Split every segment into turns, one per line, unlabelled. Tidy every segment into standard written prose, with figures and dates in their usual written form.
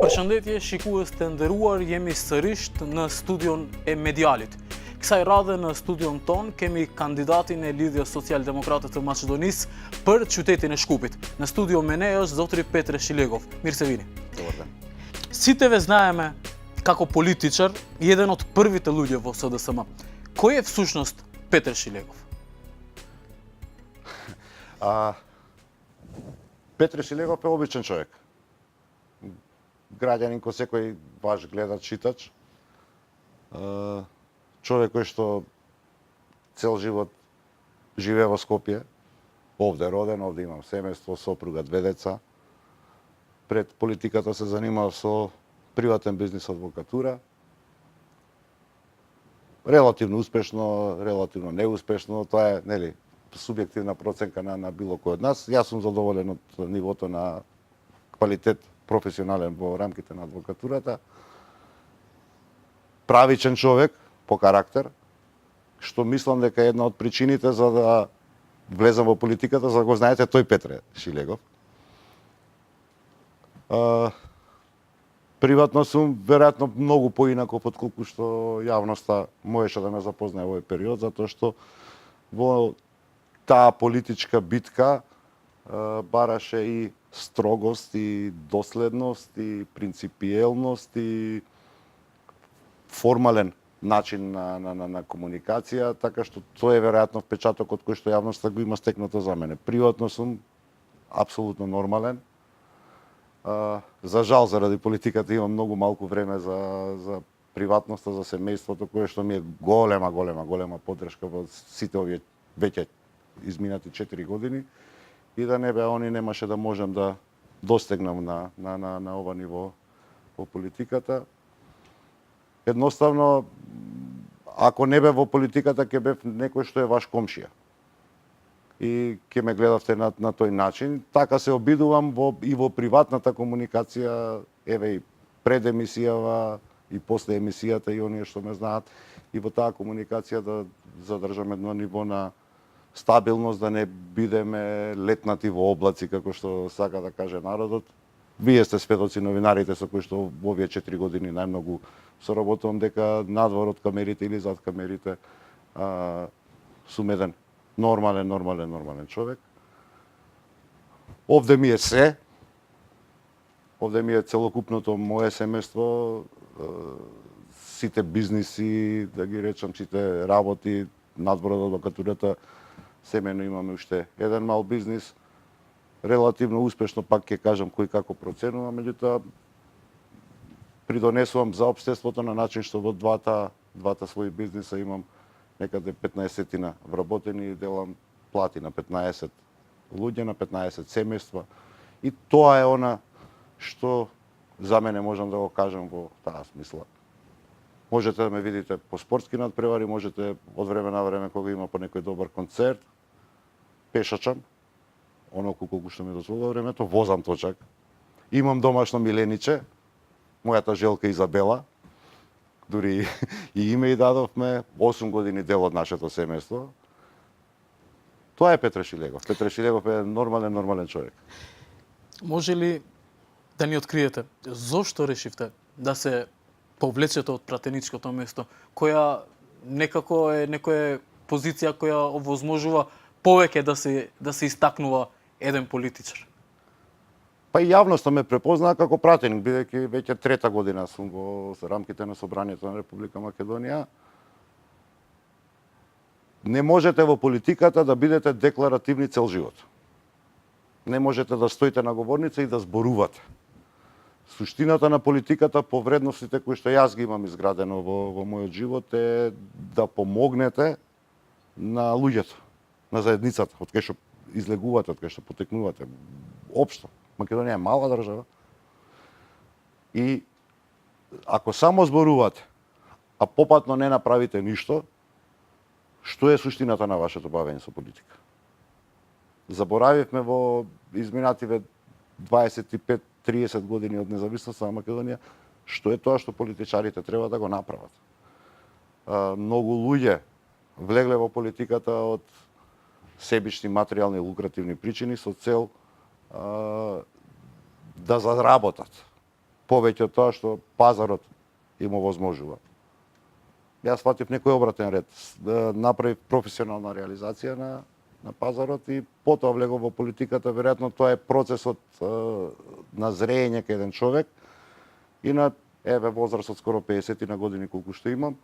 Përshëndetje, shikues të nderuar, jemi sërish në studion e Medialit. Kësaj radhe në studion ton kemi kandidatin e Lidhjes Social-Demokrate të Maqedonisë për qytetin e Shkupit. Në studio me ne është zotri Petre Shilegov. Mirë se vini. Si të veznajeme kako političar, jedan od prvite ljudi u SDSM. Koji je vsušnost Petre Shilegov?
Петре Шилегов е обичен човек. Граѓанин кој секој ваш гледач, читач. Човек кој што цел живот живее во Скопје. Овде роден, овде имам семејство, сопруга, 2 деца. Пред политиката се занимав со приватен бизнис, адвокатура. Релативно успешно, релативно неуспешно, тоа е, нели, субјективна проценка на било кој од нас. Јас сум задоволен од нивото на квалитет професионален во рамките на адвокатурата. Правичен човек по карактер, што мислам дека е една од причините за да влезам во политиката, за да го знаете тој Петре Шилегов. Приватно сум веројатно многу поинаков отколку што јавноста можеше да ме запознае во овој период, затоа што во таа политичка битка бараше и строгост, и доследност, и принципиелност, и формален начин на комуникација, така што тоа е веројатно впечатокот кој што јавноста го има стекнато за мене. Приватно сум апсолутно нормален. За жал, заради политиката имам многу малку време за приватноста, за семејството, кое што ми е голема поддршка во сите овие веќе изминати 4 години, и да не беа они, немаше да можам да достигнам на ова ниво во политиката. Едноставно, ако не бев во политиката, ќе бев некој што е ваш комшија. И ќе ме гледавте на тој начин. Така се обидувам и во приватната комуникација, еве и пред емисијава, и после емисијата, и оние што ме знаат, и во таа комуникација да задржам едно ниво на стабилност, да не бидеме летнати во облаци, како што сака да каже народот. Вие сте сведоци, новинарите, со кои што во овие 4 години најмногу соработувам, дека надвор од камерите или зад камерите сум еден нормален човек. Овде ми е се. Овде ми е целокупното мое семејство, сите бизниси, да ги речам, сите работи, надвор од адвокатурата. Семено имаме уште еден мал бизнис, релативно успешно, пак ќе кажам кој како проценува, меѓутоа придонесувам за општеството на начин што во двата своји бизниса имам некаде 15-тина вработени и делам плати на 15 луѓе, на 15 семејства. И тоа е она што за мене можам да го кажам во таа смисла. Можете да ме видите по спортски надпревари, можете од време на време кога има по некој добар концерт, пешачам, оноку колку што ми дозволува времето, возам точак. Имам домашно милениче, мојата желка Изабела, дури и име и дадовме, 8 години дел од нашето семејство. Тоа е Петре Шилегов. Петре Шилегов е нормален човек.
Може ли да ни откриете зошто решивте да се повлечете од пратеничкото место, која некако е некоја позиција која овозможува повеќе да се истакнува еден политичар?
Па и јавноста ме препознаа како пратеник, бидејќи веќе 3-та година сум во рамките на Собранието на Република Македонија. Не можете во политиката да бидете декларативни цел живот. Не можете да стоите на говорница и да зборувате. Суштината на политиката по вредностите кои што јас ги имам изградено во мојот живот е да помогнете на луѓето, на заедницата, од кај што излегувате, од кај што потекнувате. Општо, Македонија е мала држава и ако само зборувате, а попатно не направите ништо, што е суштината на вашето бавење со политика? Заборавивме во изминативе 25-30 години од независноста на Македонија, што е тоа што политичарите треба да го направат. Многу луѓе влегле во политиката од себични материјални лукративни причини со цел да заработат. повеќе од тоа што пазарот им овозможува. Јас фатив некој обратен ред, направив професионална реализација на пазарот и потоа влегов во политиката. Веројатно тоа е процесот на зреење кај еден човек и на возраст од скоро 50 на години колку што имам,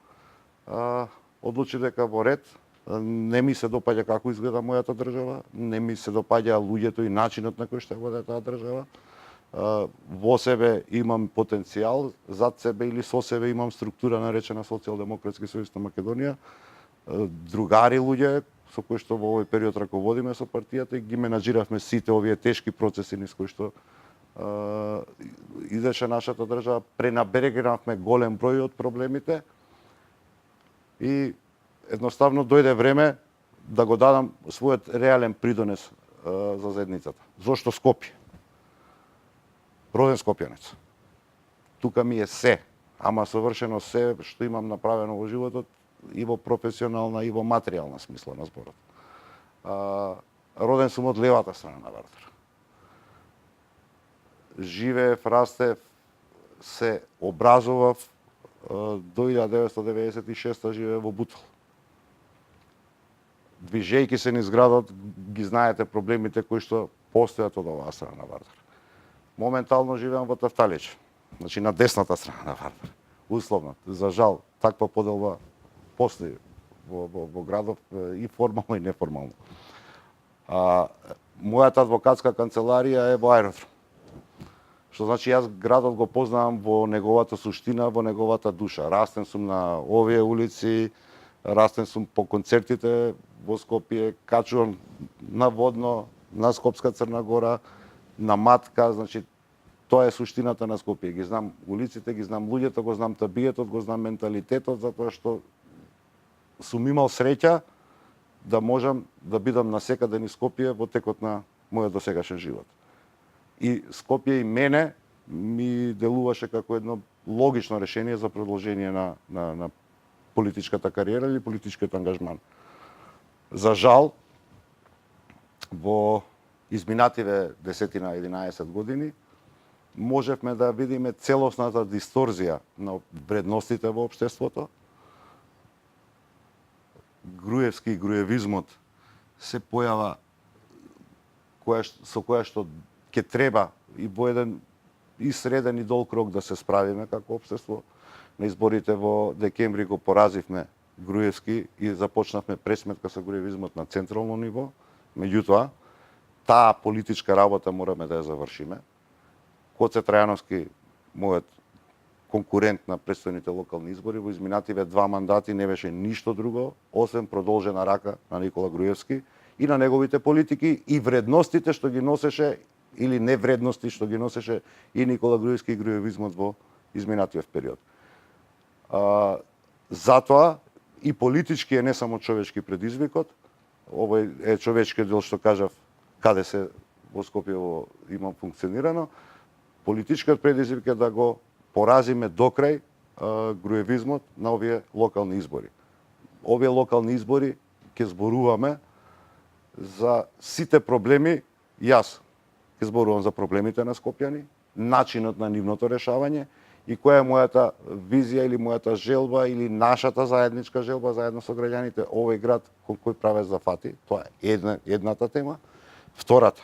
одлучив дека во ред, не ми се допаѓа како изгледа мојата држава, не ми се допаѓа луѓето и начинот на кој што води таа држава. Во себе имам потенцијал, зад себе или со себе имам структура наречена Социјалдемократски сојуз на Македонија, другари луѓе со кои што во овој период раководиме со партијата и ги менаџиравме сите овие тешки процеси низ кои што изеше нашата држава, пренабрегнавме голем број од проблемите и едноставно дојде време да го дадам својот реален придонес за заедницата. Зошто Скопје? Роден скопјанец. Тука ми е се, ама совршено се што имам направено во животот и во професионална и во материјална смисла на зборот. Роден сум од левата страна на Вардар. Живеев, растев, се образовав до 1996 живеев во Бутел. Движејќи се низ градот, ги знаете проблемите кои што постојат од оваа страна на Вардар. Моментално живеам во Тафталич, значи на десната страна на Вардар. Условно, за жал, таква поделба постои во градот и формално и неформално. Мојата адвокатска канцеларија е во Аеродром. Што значи јас градот го познавам во неговата суштина, во неговата душа. Растен сум на овие улици, растен сум по концертите во Скопје, качувам на Водно, на Скопска Црна Гора, на Матка, значи тоа е суштината на Скопје. Ги знам улиците, ги знам луѓето, го знам табиетот, го знам менталитетот, затоа што сум имал среќа да можам да бидам насекаде низ Скопје во текот на мојот досегашен живот. И Скопје и мене ми делуваше како едно логично решение за продолжение на политичката кариера или политичкиот ангажман. За жал, во изминативе 10-11 години можевме да видиме целосната дисторзија на вредностите во општеството. Груевски и груевизмот се појава со која што ќе треба и во еден и среден и долг рок да се справиме како општество. На изборите во декември го поразивме Груевски и започнавме пресметка со груевизмот на централно ниво. Меѓутоа, таа политичка работа мораме да ја завршиме. Коце Трајановски, мојот конкурент на предстојните локални избори, во изминативе 2 мандати не беше ништо друго, освен продолжена рака на Никола Груевски и на неговите политики и вредностите што ги носеше, или невредности што ги носеше и Никола Груевски и груевизмот во изминатиот период. Затоа и политички е не само човечки предизвикот, овој е човечкиот дел што кажав, каде се во Скопје имам функционирано, политичкиот предизвик е да го поразиме докрај груевизмот на овие локални избори. Овие локални избори ќе зборуваме за сите проблеми, јас ќе зборувам за проблемите на скопјани, начинот на нивното решавање и која е мојата визија или мојата желба или нашата заедничка желба заедно со граѓаните овој град кон кој праве зафати. Тоа е едната тема. Втората,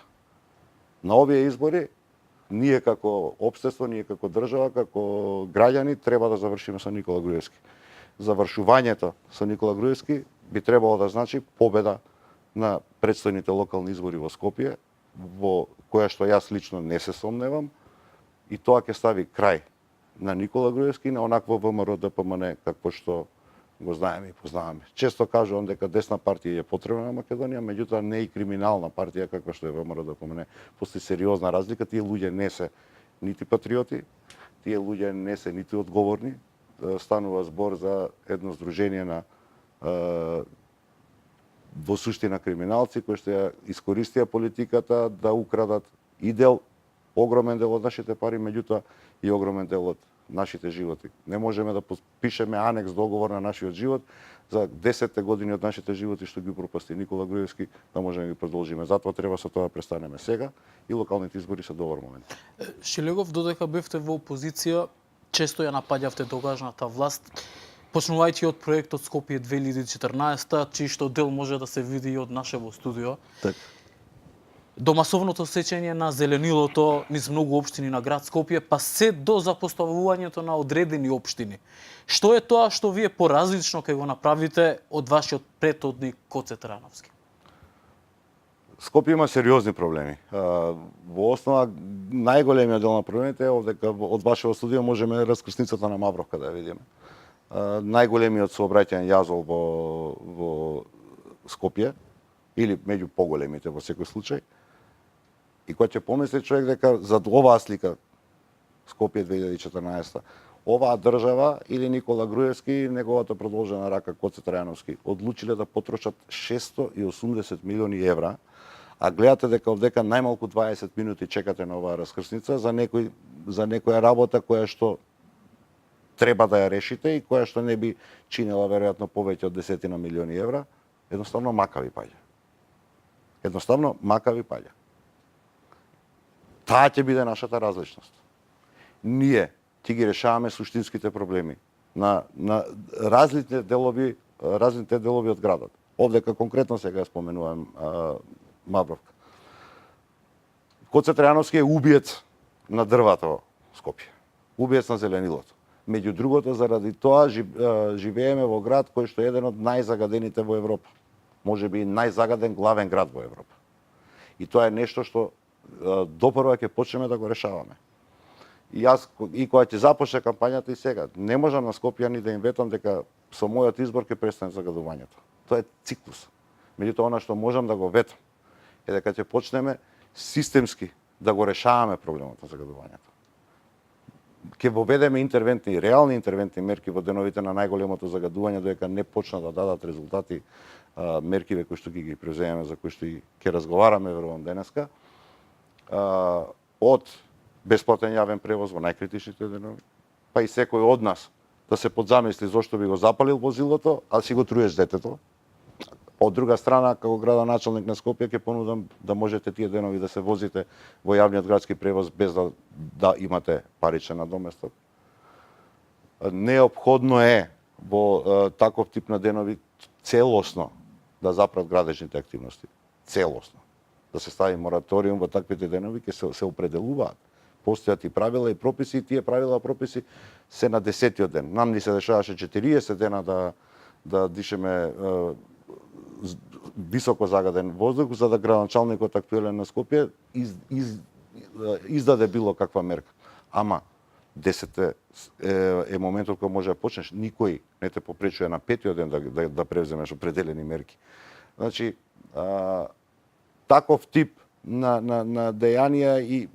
на овие избори ние како општество, ние како држава, како граѓани треба да завршиме со Никола Груевски. Завршувањето со Никола Груевски би требало да значи победа на предстојните локални избори во Скопје, во која што јас лично не се сомневам, и тоа ќе стави крај на Никола Груевски и на онакво ВМРО ДПМН какво што го знаеме и познаваме. Често кажувам дека десна партија е потребна на Македонија, меѓутоа не и криминална партија каква што е ВМРО ДПМН. Постои сериозна разлика, тие луѓе не се нити патриоти, тие луѓе не се нити одговорни. Станува збор за едно здружение на во суштина криминалци кои што ја искористија политиката да украдат и огромен дел од нашите пари, меѓутоа и огромен дел од нашите животи. Не можеме да пишеме анекс договор на нашиот живот за 10 години од нашите животи што ги пропасти Никола Груевски, да можеме да ги продолжиме. Затоа треба со тоа престанеме сега и локалните избори се добар момент.
Шилегов, додека бевте во опозиција, често ја напаѓавте тогашната власт, почнувајќи од проектот Скопје 2014, чиј што дел може да се види и од нашево студио.
Така.
До масовното сечење на зеленилото низ многу општини на град Скопје, па се до запоставувањето на одредени општини. Што е тоа што вие поразлично ќе го направите од вашиот претhodник Коце Трановски?
Скопје има сериозни проблеми. Во основа, најголемиот дел на проблемите е овдека од вашето студио можеме раскрсницата на Мавровка да ја видиме. Најголемиот сообраќајен јазол во Скопје, или меѓу поголемите во секој случај. И кога ќе помисли човек дека за оваа слика Скопје 2014, оваа држава или Никола Груевски, неговата продолжена рака Коце Трајановски, одлучиле да потрошат 680 милиони евра, а гледате дека овдека најмалку 20 минути чекате на оваа раскрсница за некоја работа која што треба да ја решите и која што не би чинела веројатно повеќе од 10 милиони евра, едноставно мака ви паѓа. Едноставно мака ви паѓа. Таа ќе биде нашата различност. Ние ќе ги решаваме суштинските проблеми на различните делови од градот. Овдека конкретно сега споменувам Мавровка. Коце Трајановски е убиец на дрвата во Скопје. Убиец на зеленилото. Меѓу другото, заради тоа живееме во град кој што е еден од најзагадените во Европа. Може би најзагаден главен град во Европа. И тоа е нешто што допрва ќе почнеме да го решаваме. И јас, и кога ќе започне кампањата и сега, не можам на Скопјани да им ветам дека со мојот избор ќе престане загадувањето. Тоа е циклус. Меѓутоа, она што можам да го ветам е дека ќе почнеме системски да го решаваме проблемот на загадувањето. Ќе воведеме реални интервентни мерки во деновите на најголемото загадување, додека не почнат да дадат резултати меркиве кои што ги преземеме, за кои што и ќе разговараме верувам денеска, од бесплатен јавен превоз во најкритичните денови, па и секој од нас да се подзамисли зошто би го запалил возилото, а си го труеш детето. Од друга страна, како градоначалник на Скопје, ќе понудам да можете тие денови да се возите во јавниот градски превоз без да имате паричен надоместок. Неопходно е во таков тип на денови целосно да запрат градежните активности. Целосно. Да се стави мораториум во таквите денови, ќе се определуваат. Постојат и правила и прописи, и тие правила и прописи се на 10-тиот ден. Нам ни се дешаваше 40 дена да дишеме високо загаден воздух, за да градоначалникот актуелен на Скопје издаде било каква мерка. Ама 10 е моментот кога може да почнеш. Никој не те попречува на 5-тиот ден да превземеш определени мерки. Значи, таков тип на дејанија и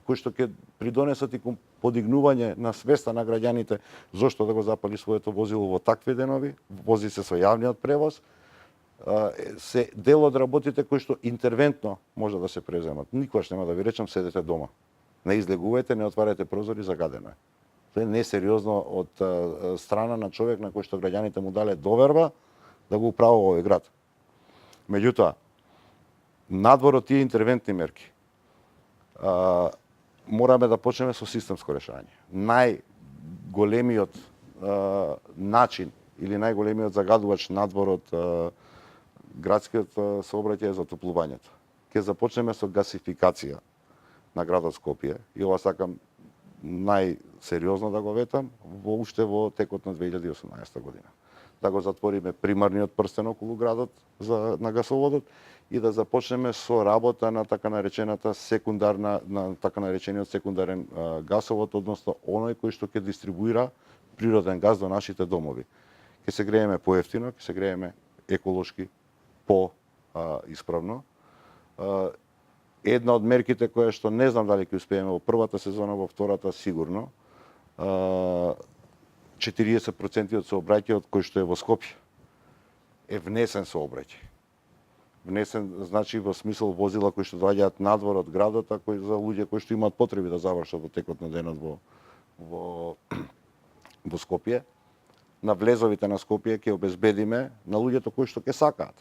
кои што ќе придонесат и кон подигнување на свеста на граѓаните зошто да го запали своето возило во такви денови, вози се со јавниот превоз, се дел од работите кои што интервентно може да се преземат. Никогаш нема да ви речам седете дома. Не излегувајте, не отварате прозори, загадено е. Тоа е несериозно од страна на човек на кој што граѓаните му дале доверба да го управува овој град. Меѓутоа, надвор од тие интервентни мерки, мораме да почнеме со системско решање. Најголемиот начин или најголемиот загадувач надвор од градскиот сообраќај е затоплувањето. Ќе започнеме со гасификација на градот Скопје и ова сакам најсериозно да го ветам уште во текот на 2018 година. Да го затвориме примарниот прстен околу градот на гасоводот и да започнеме со работа на така наречената секундарниот секундарен гасовод, односно оној кој што ќе дистрибуира природен газ до нашите домови. Ќе се грееме поевтино, ќе се грееме еколошки по-исправно. Една од мерките која што не знам дали ќе успееме во првата сезона, во втората сигурно, 40% од сообраќајот кој што е во Скопје е внесен сообраќај. Внесен значи во смисол возила кои што доаѓаат надвор од градот, а за луѓе кои што имаат потреби да завршат во текот на денот во Скопје, на влезовите на Скопје ќе обезбедиме на луѓето кои што ќе сакаат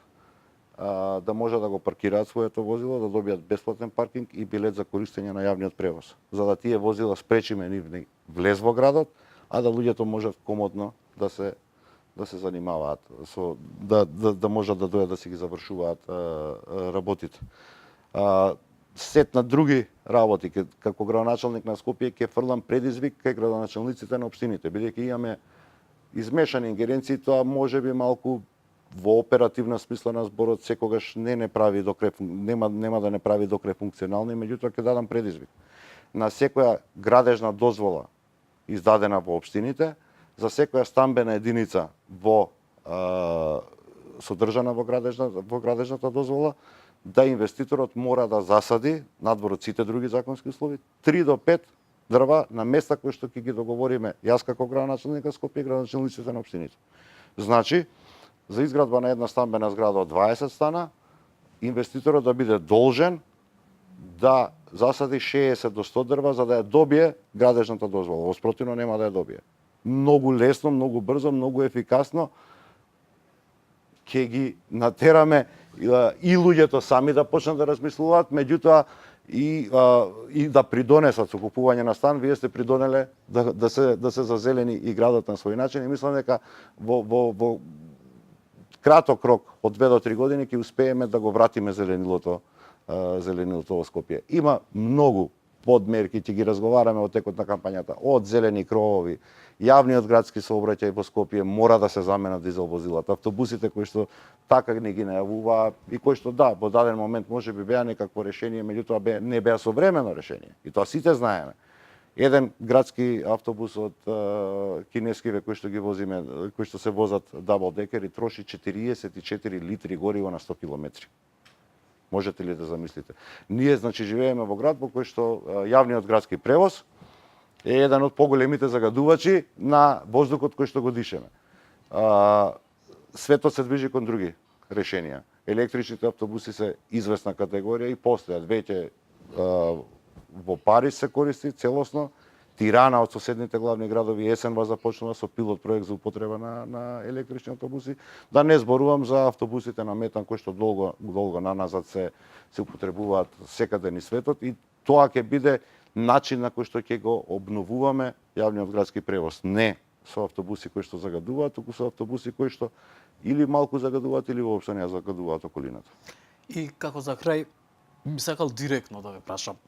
да може да го паркираат своето возило, да добијат бесплатен паркинг и билет за користење на јавниот превоз, за да тие возила спречиме нивни влез во градот, а да луѓето можат комодно да се занимаваат со да можат да дојдат да си ги завршуваат работите. Сет на други работи како градоначалник на Скопје ќе фрлам предизвик кај градоначалниците на општините, бидејќи имаме измешани ингеренции, тоа може би малку во оперативна смисла на зборот секогаш не прави до крај, нема да не прави до крај функционални, меѓутоа ќе дадам предизвик. На секоја градежна дозвола издадена во општините, за секоја стамбена единица содржана во градежната дозвола, да инвеститорот мора да засади, надвор од сите други законски услови, 3 до 5 дрва на места кои што ќе ги договориме јас како градоначалник на Скопје и градоначалниците на општините. Значи, за изградба на една стамбена зграда од 20 стана, инвеститорот да биде должен да засади 60 до 100 дрва за да ја добие градежната дозвола. Во спротивно нема да ја добие. Многу лесно, многу брзо, многу ефикасно ќе ги натераме и луѓето сами да почнат да размислуваат, меѓутоа и да придонесат со купување на стан. Вие сте придонеле да се зазелени и градот на свој начин и мислам дека во краток рок од 2 до 3 години ќе успееме да го вратиме зеленилото во Скопје. Има многу подмерки, ќе ги разговараме во текот на кампањата, од зелени кровови, јавниот градски сообраќај во Скопје мора да се заменат дизел возилата, автобусите кои што така не ги најавуваа и кои што да, во даден момент може би беа некакво решение, меѓутоа не беа современо решение. И тоа сите знаеме. Еден градски автобус од кинескиве кои што ги возиме, кои што се возат дабл декери, троши 44 литри гориво на 100 километри. Можете ли да замислите? Ние, значи, живееме во град во кој што јавниот градски превоз е еден од поголемите загадувачи на воздухот кој што го дишеме. Светот се движи кон други решенија. Електричните автобуси се известна категорија и постојат веќе во Париз се користи целосно. Тирана од соседните главни градови есенва започнува со пилот проект за употреба на електрични автобуси. Да не зборувам за автобусите на метан кои што долго наназад се употребуваат секаде низ светот и тоа ќе биде начин на кој што ќе го обновуваме јавниот градски превоз. Не со автобуси кои што загадуваат, туку со автобуси кои што или малку загадуваат или воопшто не загадуваат околината.
И како за крај, би сакал директно да ве прашам.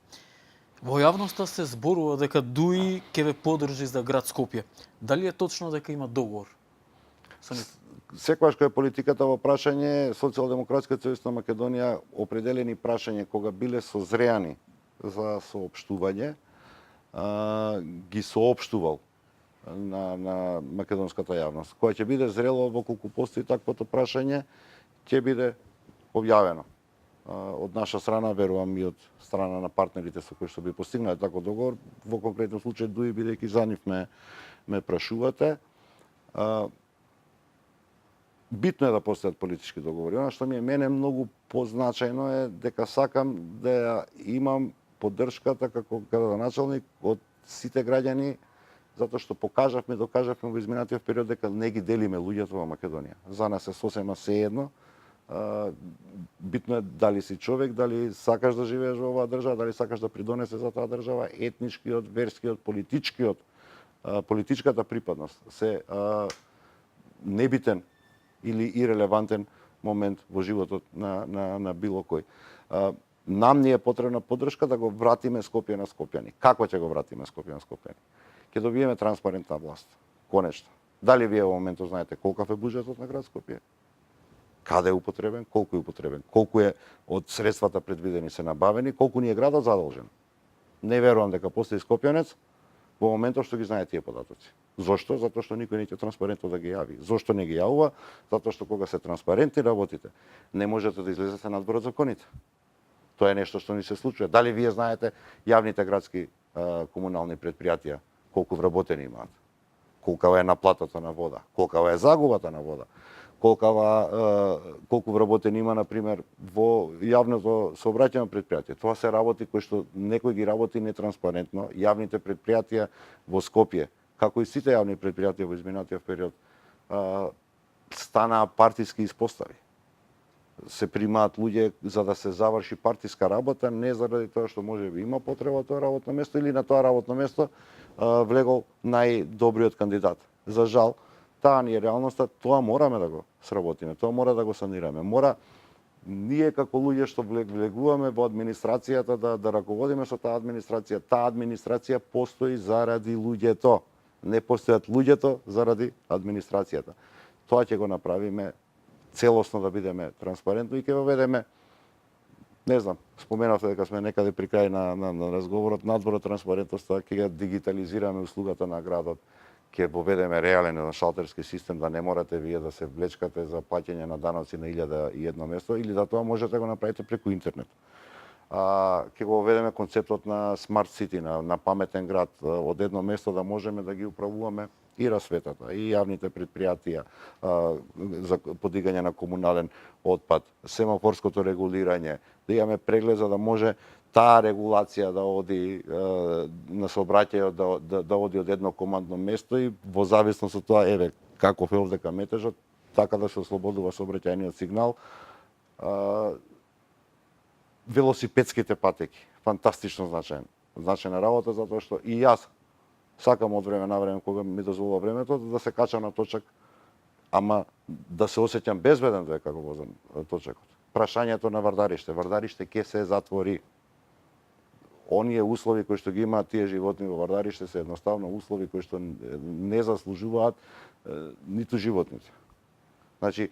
Во јавноста се зборува дека ДУИ ќе ве поддржи за град Скопје. Дали е точно дека има договор?
Секогаш кога е политиката во прашање, Социјалдемократска социјалистична Македонија определени прашања кога биле созреани за соопштување, ги соопштувал на македонската јавност. Кога ќе биде зрело во колку постои таквото прашање, ќе биде објавено. Од наша страна, верувам и од страна на партнерите со кои што би постигнале таков договор, во конкретен случај ДУИ, бидејќи за нив ме прашувате. Битно е да постојат политички договори. Она што ми е мене многу позначајно е дека сакам да имам поддршката како градоначалник од сите граѓани, затоа што докажавме во изминатиот период дека не ги делиме луѓето во Македонија. За нас е сосема сеедно. Битно е дали си човек, дали сакаш да живееш во оваа држава, дали сакаш да придонесе за таа држава, етничкиот, верскиот, политичката припадност се небитен или ирелевантен момент во животот на било кој. Нам ни е потребна поддршка да го вратиме Скопје на скопјани. Како ќе го вратиме Скопје на скопјани? Ќе добиеме транспарентна власт. Конечно. Дали вие во моментот знаете колкав е буџетот на град Скопје? Каде е употребен, колку е од средствата предвидени се набавени, колку ни е градот задолжен. Не верувам дека постои скопјанец во моментот што ги знае тие податоци. Зошто? Затоа што никој не ќе транспарентно да ги јави. Зошто не ги јавува? Затоа што кога се транспарентни работите, не можете да излезете надвор од законите. Тоа е нешто што ни се случува. Дали вие знаете јавните градски комунални предпријатија колку вработени имаат? Колкава е наплатата на вода? Колкава е загубата на вода? колку вработени има, например, во јавното сообраќајно предпријатие. Тоа се работи кои што некој ги работи нетранспарентно. Јавните предпријатија во Скопје, како и сите јавни предпријатија во изминатиот период, станаа партиски испостави. Се примаат луѓе за да се заврши партиска работа, не заради тоа што може би има потреба тоа работно место или на тоа работно место влегол најдобриот кандидат. За жал, таа ни е реалноста, тоа мораме да го сработиме, тоа мора да го санираме. Мора ние како луѓе што влегуваме во администрацијата да раководиме со таа администрација. Таа администрација постои заради луѓето. Не постојат луѓето заради администрацијата. Тоа ќе го направиме целосно да бидеме транспарентни и ќе воведеме, не знам, споменавте дека сме некаде при крај на разговорот, надвор од транспарентноста, ќе ја дигитализираме услугата на градот, ќе воведеме реален шалтерски систем, да не морате вие да се влечкате за плаќање на даноци на 1001 место, или да тоа можете да го направите преку интернет. Ќе го воведеме концептот на Smart City, на паметен град, од едно место да можеме да ги управуваме и расветата, и јавните предпријатија за подигање на комунален отпад, семафорското регулирање, да имаме преглед за да може таа регулација да оди на сообраќајот да оди од едно командно место и во зависност од тоа, еве, каков е овдека метежот, така да се ослободува сообраќајниот сигнал. Велосипедските патеки, фантастично значајна работа, затоа што и јас сакам од време на време, кога ми дозволува времето, да се качам на точак, ама да се осеќам безбеден додека го возам точакот. Прашањето на Вардариште. Вардариште ќе се затвори. Оние услови кои што ги имаат тие животни во Вардариште се едноставно услови кои што не заслужуваат ниту животните. Значи,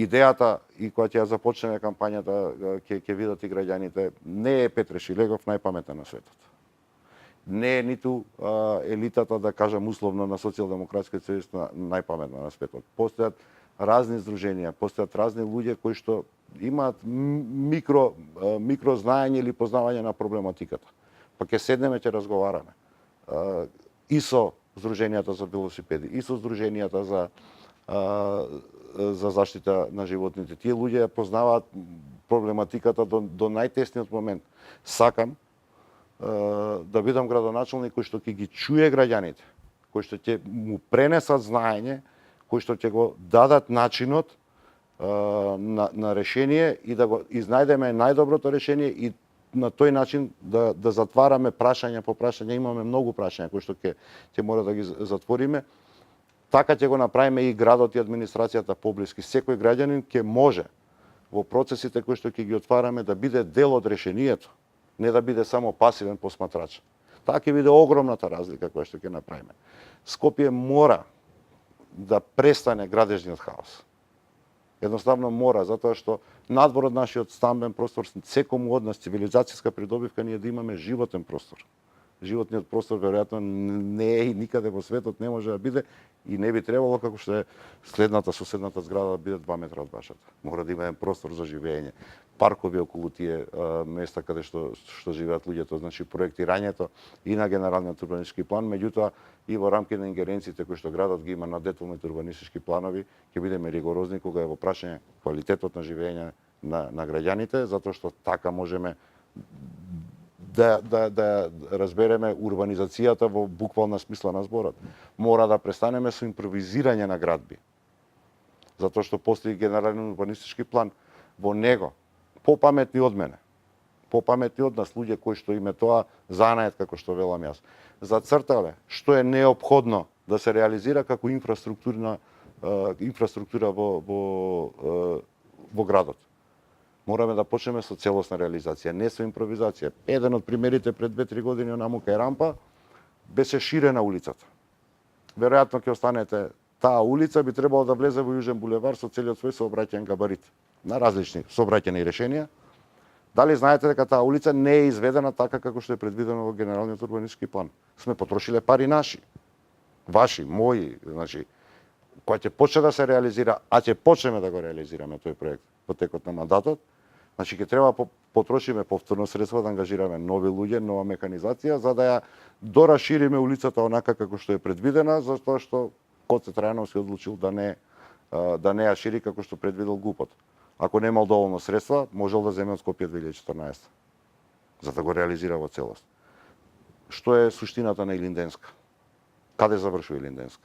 идејата и кога ќе ја започнеме кампањата, ќе видат и граѓаните, не е Петре Шилегов најпаметен на светот. Не е ниту елитата, да кажам условно, на социјалдемократскиот сојуз најпаметна на светот. Постојат разни здруженија, постојат разни луѓе кои што имаат микро знаење или познавање на проблематиката. Па ќе седнеме, ќе разговараме. И со здруженијата за велосипеди, и со здруженијата за заштита на животните. Тие луѓе ја познаваат проблематиката до најтесниот момент. Сакам да бидам градоначалник кој што ќе ги чуе граѓаните, кој што ќе му пренесат знаење, кој што ќе го дадат начинот на решение и да го изнајдеме најдоброто решение и на тој начин да затвараме прашања по прашања. Имаме многу прашања кои што ќе мора да ги затвориме. Така ќе го направиме и градот и администрацијата поблиски. Секој граѓанин ќе може во процесите кои што ќе ги отвараме да биде дел од решението, не да биде само пасивен посматрач. Таа ќе биде огромната разлика која што ќе направиме. Скопје мора да престане градежниот хаос. Едноставно мора, затоа што надвор од нашиот стамбен простор, секому од нас цивилизацијска придобивка, ние да имаме животен простор. Животниот простор веројатно не е и никаде во светот, не може да биде и не би требало како што е соседната зграда да биде 2 метра од вашата. Мора да има простор за живење, паркови околу тие места каде што живеат луѓето, значи проектирањето и на генералниот урбанистички план, меѓутоа и во рамки на ингеренциите кои што градот ги има на деталните урбанистички планови, ќе бидеме ригорозни кога е во прашање квалитетот на живење на граѓаните, затоа што така можеме да разбереме урбанизацијата во буквална смисла на зборот. Мора да престанеме со импровизирање на градби. Затоа што постои генерален урбанистички план. Во него, попаметни од мене, попаметни од нас луѓе кои што име тоа занает, како што велам јас, зацртале што е неопходно да се реализира како инфраструктура во градот. Мораме да почнеме со целосна реализација, не со импровизација. Еден од примерите пред 2-3 години онаму кај Рампа беше ширена улицата. Веројатно ќе останете, таа улица би требало да влезе во Јужен булевар со целиот свој сообраќајен габарит на различни сообраќајни решенија. Дали знаете дека таа улица не е изведена така како што е предвидено во генералниот урбанистички план? Сме потрошиле пари наши, ваши, мои, значи кога ќе почне да се реализира, а ќе почнеме да го реализираме тој проект во текот на мандатот, значи ќе треба потрошиме повторно средства да ангажираме нови луѓе, нова механизација за да ја дорашириме улицата онака како што е предвидена, затоа што Гоце Трајанов се одлучил да не да не ја шири како што предвидел ГУП-от. Ако немал доволно средства, можел да земе од Скопје 2014, за да го реализира во целост. Што е суштината на Илинденска? Каде завршува Илинденска?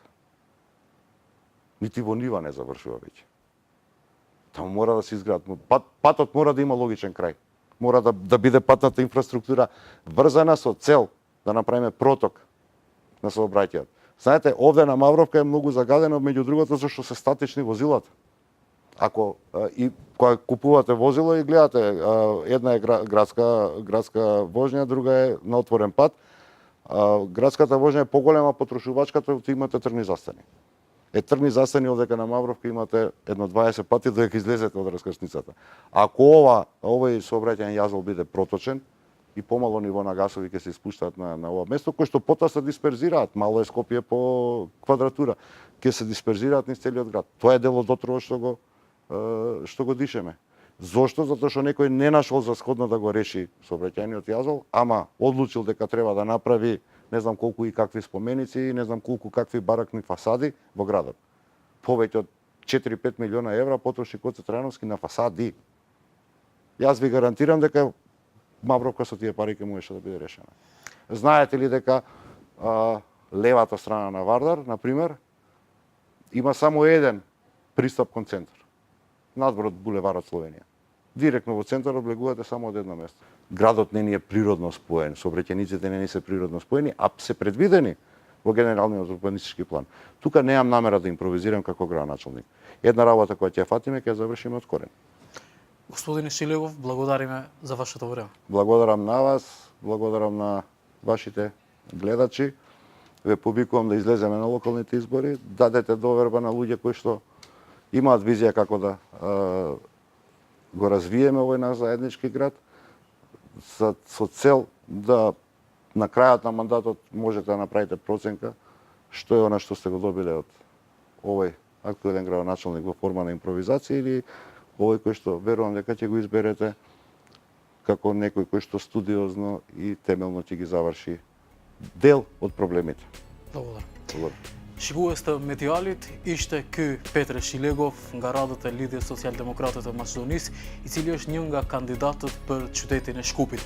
Нити во нива не завршува веќе. Таму мора да се изградат. Патот мора да има логичен крај. Мора да биде патната инфраструктура врзана со цел да направиме проток на сообраќајот. Знаете, овде на Мавровка е многу загадено, меѓу другото, зашто се статични возилата. Ако и кога купувате возило и гледате, една е градска возња, друга е на отворен пат, градската возња е поголема потрошувачката, имате трни застани. Трни застани овдека на Мавровка имате едно 20 пати додека излезете од раскрсницата. Ако овој сообраќајен јазол биде проточен и помало ниво на гасови ќе се испуштаат на ова место, кој што потоа се дисперзираат, мало е Скопје по квадратура, ќе се дисперзираат низ целиот град. Тоа е дел од отровот што го дишеме. Зошто? Затоа што некој не нашол за сходно да го реши сообраќајниот јазол, ама одлучил дека треба да направи не знам колку и какви споменици и не знам колку какви баракни фасади во градот. Повеќе од 4-5 милиона евра потроши Гоце Трајановски на фасади. Јас ви гарантирам дека Мавровка со тие пари ќе можеше да биде решена. Знаете ли дека левата страна на Вардар, например, има само еден пристап кон центар, надвор од булеварот Словенија. Директно во центарот влегувате само од едно место. Градот не ни е природно споен, сообраќајниците не ни се природно споени, а се предвидени во генералниот урбанистички план. Тука немам намера да импровизирам како градоначалник. Една работа која ќе фатиме, ќе завршиме од корен.
Господине Шилегов, благодариме за вашето време.
Благодарам на вас, благодарам на вашите гледачи. Ве повикувам да излеземе на локалните избори, дадете доверба на луѓе кои што имаат визија како да го развиеме овој наш заеднички град, со цел да на крајот на мандатот можете да направите проценка што е она што сте го добиле од овој актуелен градоначалник во форма на импровизација или овој кој што верувам дека ќе го изберете како некој кој што студиозно и темелно ќе ги заврши дел од проблемите.
Благодарам. Shikues medialit ishte ky Petre Shilegov nga radhët e Lidhjes Social-Demokrate të Maqedonisë, i cili është një nga kandidatët për qytetin e Shkupit.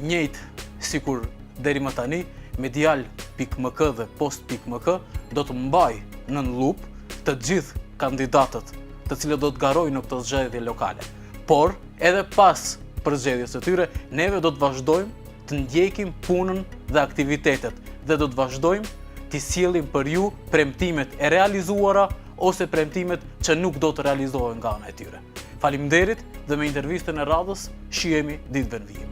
Njëjtë sikur deri më tani, medial.mk dhe post.mk do të mbaj nën lup të gjithë kandidatët të cilët do të garojnë në këtë zgjedhje lokale. Por, edhe pas përzgjedhjes së tyre, neve do të vazhdojmë të ndjekim punën dhe aktivitetet dhe do të vazhdojmë të sjellim për ju premtimet e realizuara ose premtimet që nuk do të realizohen nga ana e tyre. Faleminderit dhe me intervistën e radhës shihemi ditëve në vijim.